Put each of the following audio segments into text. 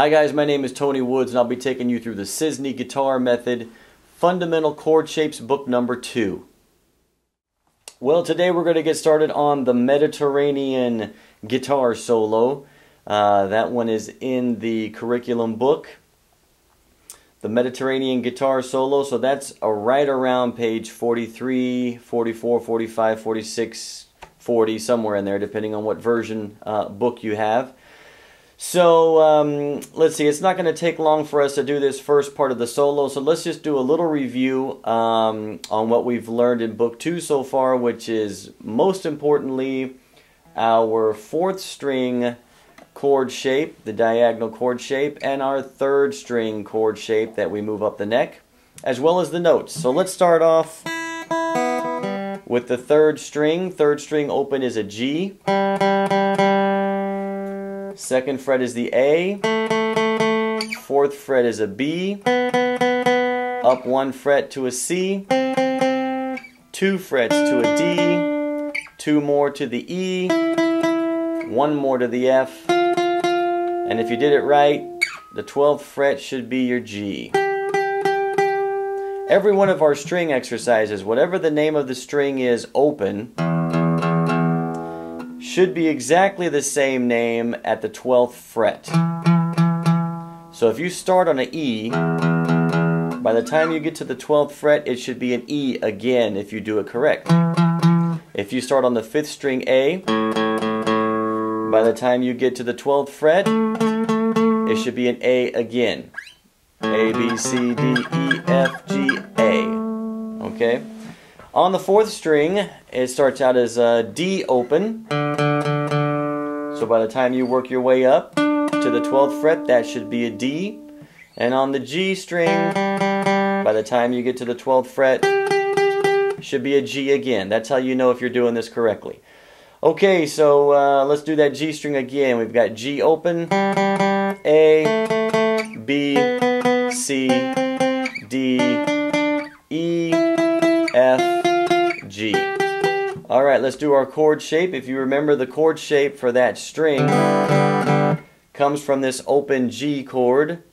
Hi guys, my name is Tony Woods and I'll be taking you through the SISNI guitar method, Fundamental Chord Shapes, book number 2. Well, today we're going to get started on the Mediterranean guitar solo. That one is in the curriculum book. The Mediterranean guitar solo, so that's right around page 43, 44, 45, 46, 40, somewhere in there, depending on what version book you have. So let's see, it's not going to take long for us to do this first part of the solo, so let's just do a little review on what we've learned in book 2 so far, which is most importantly our 4th string chord shape, the diagonal chord shape, and our 3rd string chord shape that we move up the neck, as well as the notes. So let's start off with the 3rd string. 3rd string open is a G. 2nd fret is the A, 4th fret is a B, up 1 fret to a C, 2 frets to a D, 2 more to the E, 1 more to the F, and if you did it right, the 12th fret should be your G. Every one of our string exercises, whatever the name of the string is open, should be exactly the same name at the 12th fret. So if you start on an E, by the time you get to the 12th fret, it should be an E again if you do it correct. If you start on the 5th string A, by the time you get to the 12th fret, it should be an A again. A, B, C, D, E, F, G, A. Okay? On the 4th string, it starts out as a D open. So by the time you work your way up to the 12th fret, that should be a D. And on the G string, by the time you get to the 12th fret, should be a G again. That's how you know if you're doing this correctly. Okay, so let's do that G string again. We've got G open, A, B, C, D, E, F, G. Alright, let's do our chord shape. If you remember, the chord shape for that string comes from this open G chord.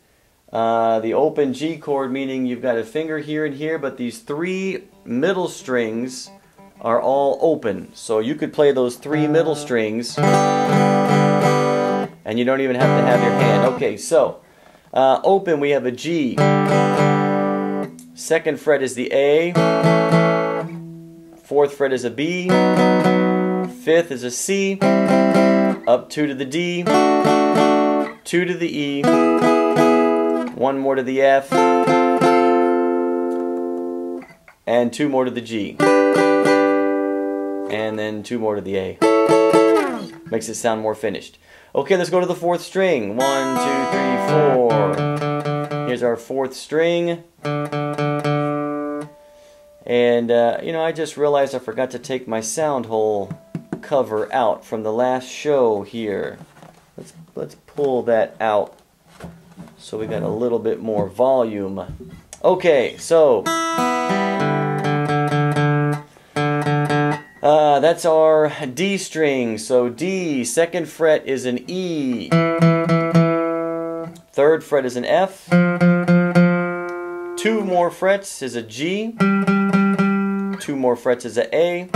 The open G chord meaning you've got a finger here and here, but these 3 middle strings are all open. So you could play those 3 middle strings and you don't even have to have your hand. Okay, so open, we have a G. 2nd fret is the A. 4th fret is a B, 5th is a C, up 2 to the D, 2 to the E, 1 more to the F, and 2 more to the G, and then 2 more to the A. Makes it sound more finished. Okay, let's go to the 4th string. 1, 2, 3, 4. Here's our 4th string. And, you know, I just realized I forgot to take my sound hole cover out from the last show here. Let's pull that out so we got a little bit more volume. Okay, so that's our D string. So D, 2nd fret is an E, 3rd fret is an F, 2 more frets is a G, 2 more frets is a A,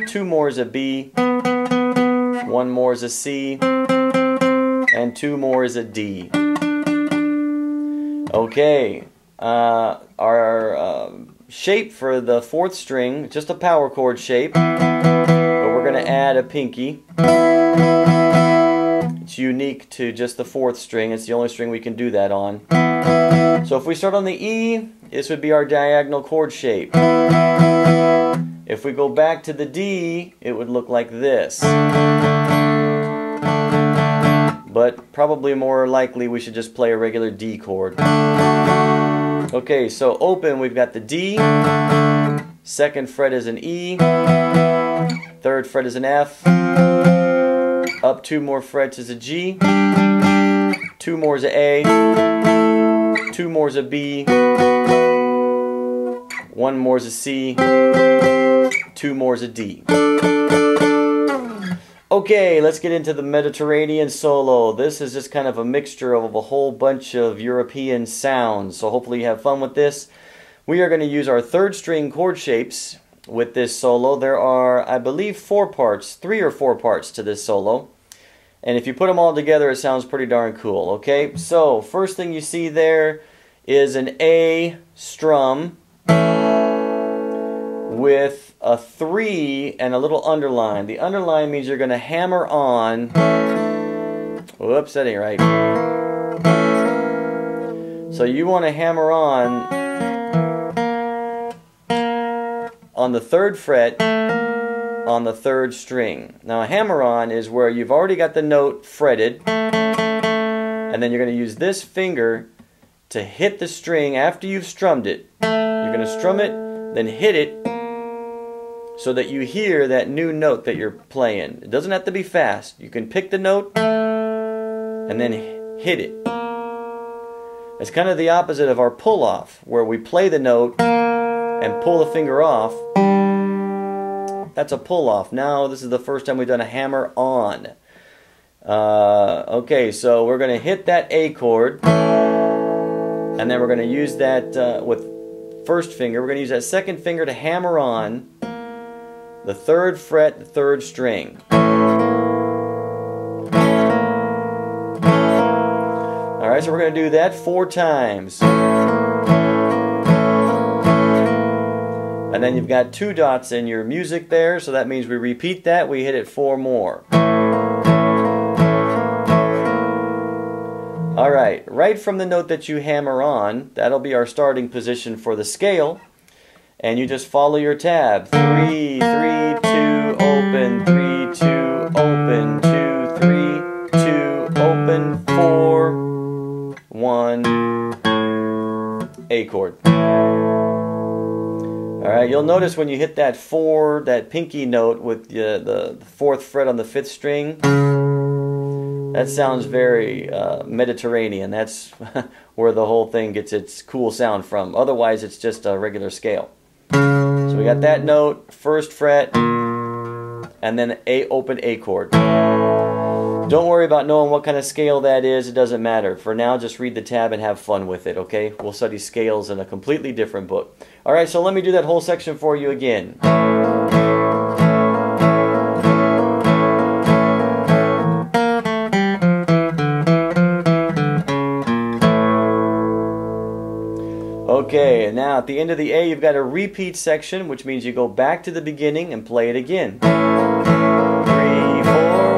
2 more is a B, 1 more is a C, and 2 more is a D. Okay, our shape for the 4th string, just a power chord shape, but we're going to add a pinky. It's unique to just the 4th string. It's the only string we can do that on. So if we start on the E, this would be our diagonal chord shape. If we go back to the D, it would look like this. But probably more likely we should just play a regular D chord. Okay, so open, we've got the D, 2nd fret is an E, 3rd fret is an F, up 2 more frets is a G, 2 more is a A, 2 more is a B, 1 more is a C, 2 more is a D. Okay, let's get into the Mediterranean solo. This is just kind of a mixture of a whole bunch of European sounds, so hopefully you have fun with this. We are going to use our third string chord shapes with this solo. There are, I believe, 3 or 4 parts to this solo. And if you put them all together, it sounds pretty darn cool, okay? So, first thing you see there is an A strum with a 3 and a little underline. The underline means you're going to hammer on. Whoops, that ain't right. So you want to hammer on the 3rd fret on the 3rd string. Now a hammer-on is where you've already got the note fretted, and then you're going to use this finger to hit the string after you've strummed it. You're going to strum it, then hit it, so that you hear that new note that you're playing. It doesn't have to be fast. You can pick the note and then hit it. It's kind of the opposite of our pull-off, where we play the note and pull the finger off. That's a pull-off. Now this is the first time we've done a hammer-on. Okay, so we're going to hit that A chord, and then we're going to use that with first finger. We're going to use that second finger to hammer on the 3rd fret, the 3rd string. Alright, so we're going to do that 4 times. And then you've got 2 dots in your music there, so that means we repeat that, we hit it 4 more. Alright, right from the note that you hammer on, that'll be our starting position for the scale. And you just follow your tab. 3, 3, 2, open, 3, 2, open, 2, 3, 2, open, 4, 1, A chord. Alright, you'll notice when you hit that 4, that pinky note with the 4th fret on the 5th string, that sounds very Mediterranean. That's where the whole thing gets its cool sound from. Otherwise, it's just a regular scale. So we got that note, 1st fret, and then open A chord. Don't worry about knowing what kind of scale that is, it doesn't matter. For now, just read the tab and have fun with it, okay? We'll study scales in a completely different book. Alright, so let me do that whole section for you again. Okay, and now at the end of the A, you've got a repeat section, which means you go back to the beginning and play it again. 3, 4,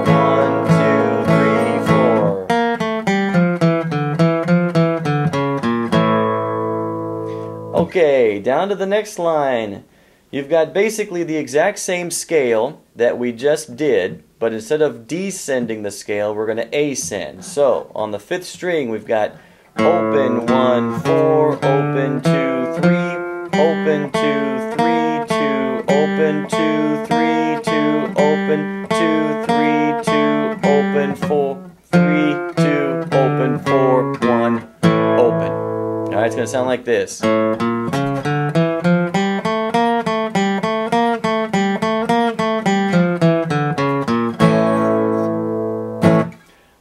1, 2, 3, 4. Okay, down to the next line. You've got basically the exact same scale that we just did, but instead of descending the scale, we're going to ascend. So, on the 5th string, we've got open 1, 4, open 2, 3, open 2, 3, 2, open 2, 3, 2, open 2, 3, 2, open 4, 3, 2, open 4, 1, open. Alright, it's going to sound like this.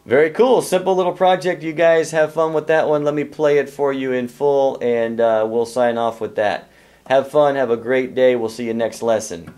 Very cool, simple little project. You guys have fun with that one. Let me play it for you in full, and we'll sign off with that. Have fun, have a great day. We'll see you next lesson.